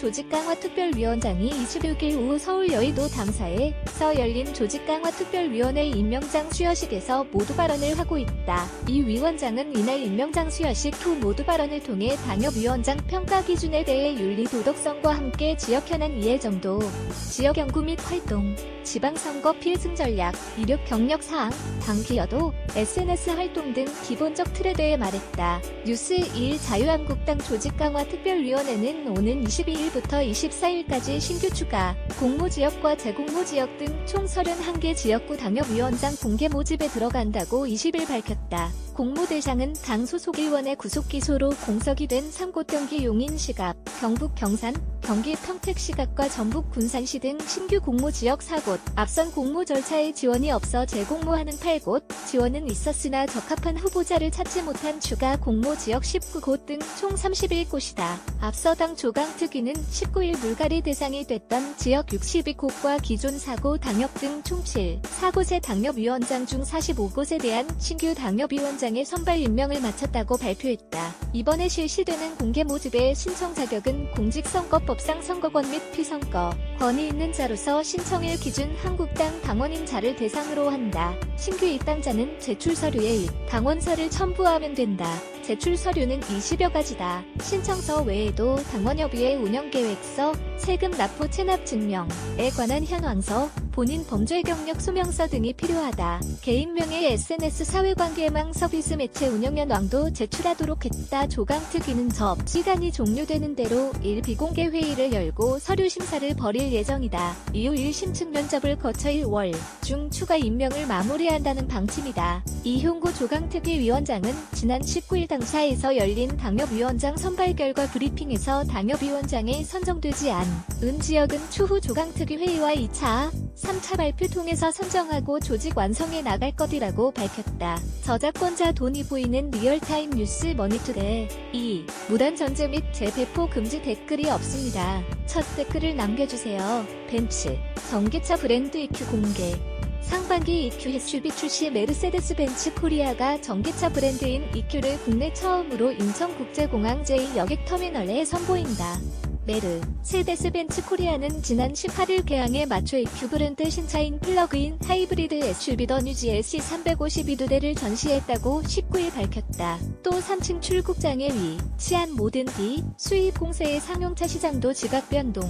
조직강화특별위원장이 26일 오후 서울 여의도 당사에서 열린 조직강화특별위원회 임명장 수여식에서 모두 발언을 하고 있다. 이 위원장은 이날 임명장 수여식 후 모두 발언을 통해 당협위원장 평가 기준에 대해 윤리 도덕성과 함께 지역 현안 이해 정도, 지역 연구 및 활동, 지방선거 필승 전략, 이력 경력 사항, 당 기여도, SNS 활동 등 기본적 틀에 대해 말했다. 뉴스1 자유한국당 조직강화특별위원회는 오는 22일부터 24일까지 신규 추가, 공모지역과 재공모지역 등 총 31개 지역구 당협위원장 공개 모집에 들어간다고 20일 밝혔다. 공모 대상은 당 소속 의원의 구속기소로 공석이 된 3곳 경기 용인시갑, 경북 경산, 경기 평택시갑과 전북 군산시 등 신규 공모지역 4곳, 앞선 공모 절차에 지원이 없어 재공모하는 8곳, 지원은 있었으나 적합한 후보자를 찾지 못한 추가 공모지역 19곳 등 총 31곳이다. 앞서 당 조강특위는 19일 물갈이 대상이 됐던 지역 62곳과 기존 4곳 당협 등 총 4곳의 당협위원장 중 45곳에 대한 신규 당협위원장의 선발 임명을 마쳤다고 발표했다. 이번에 실시되는 공개 모집의 신청 자격은 공직선거법상 선거권 및 피선거, 권위 있는 자로서 신청일 기준 한국당 당원인 자를 대상으로 한다. 신규 입당자는 제출 서류에 당원서를 첨부하면 된다. 제출 서류는 20여 가지다. 신청서 외에도 당원협의회 운영계획서, 세금 납부 체납 증명에 관한 현황서, 본인 범죄 경력 소명서 등이 필요하다. 개인명의 SNS 사회관계망 서비스 매체 운영 현황도 제출하도록 했다. 조강특위는 시간이 종료되는 대로 비공개 회의를 열고 서류 심사를 벌일 예정이다. 이후 1심층 면접을 거쳐 1월 중 추가 임명을 마무리한다는 방침이다. 이흉구 조강특위 위원장은 지난 19일 당사에서 열린 당협위원장 선발 결과 브리핑에서 당협위원장에 선정되지 않은 지역은 추후 조강특위 회의와 2차, 3차 발표 통해서 선정하고 조직 완성해 나갈 것이라고 밝혔다. 저작권자 돈이 보이는 리얼타임 뉴스 머니투데이 2. 무단 전제 및 재배포 금지 댓글이 없습니다. 첫 댓글을 남겨주세요. 벤츠 전기차 브랜드 EQ 공개. 상반기 EQ SUV 출시. 메르세데스 벤츠 코리아가 전기차 브랜드인 EQ를 국내 처음으로 인천국제공항 제2여객터미널에 선보인다. 메르세데스 벤츠 코리아는 지난 18일 개항에 맞춰 EQ 브랜드 신차인 플러그인 하이브리드 SUV 더 뉴 GLC 352대 전시했다고 19일 밝혔다. 또 3층 출국장에 위치한 모든 수입 공세의 상용차 시장도 지각 변동.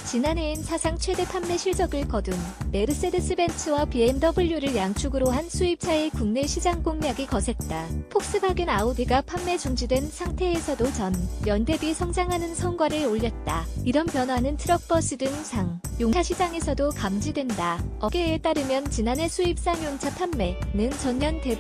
지난해엔 사상 최대 판매 실적을 거둔 메르세데스 벤츠와 BMW를 양축으로 한 수입차의 국내 시장 공략이 거셌다. 폭스바겐 아우디가 판매 중지된 상태에서도 전년 대비 성장하는 성과를 올렸다. 이런 변화는 트럭, 버스 등 상용차 시장에서도 감지된다. 업계에 따르면 지난해 수입 쌍용차 판매는 전년 대비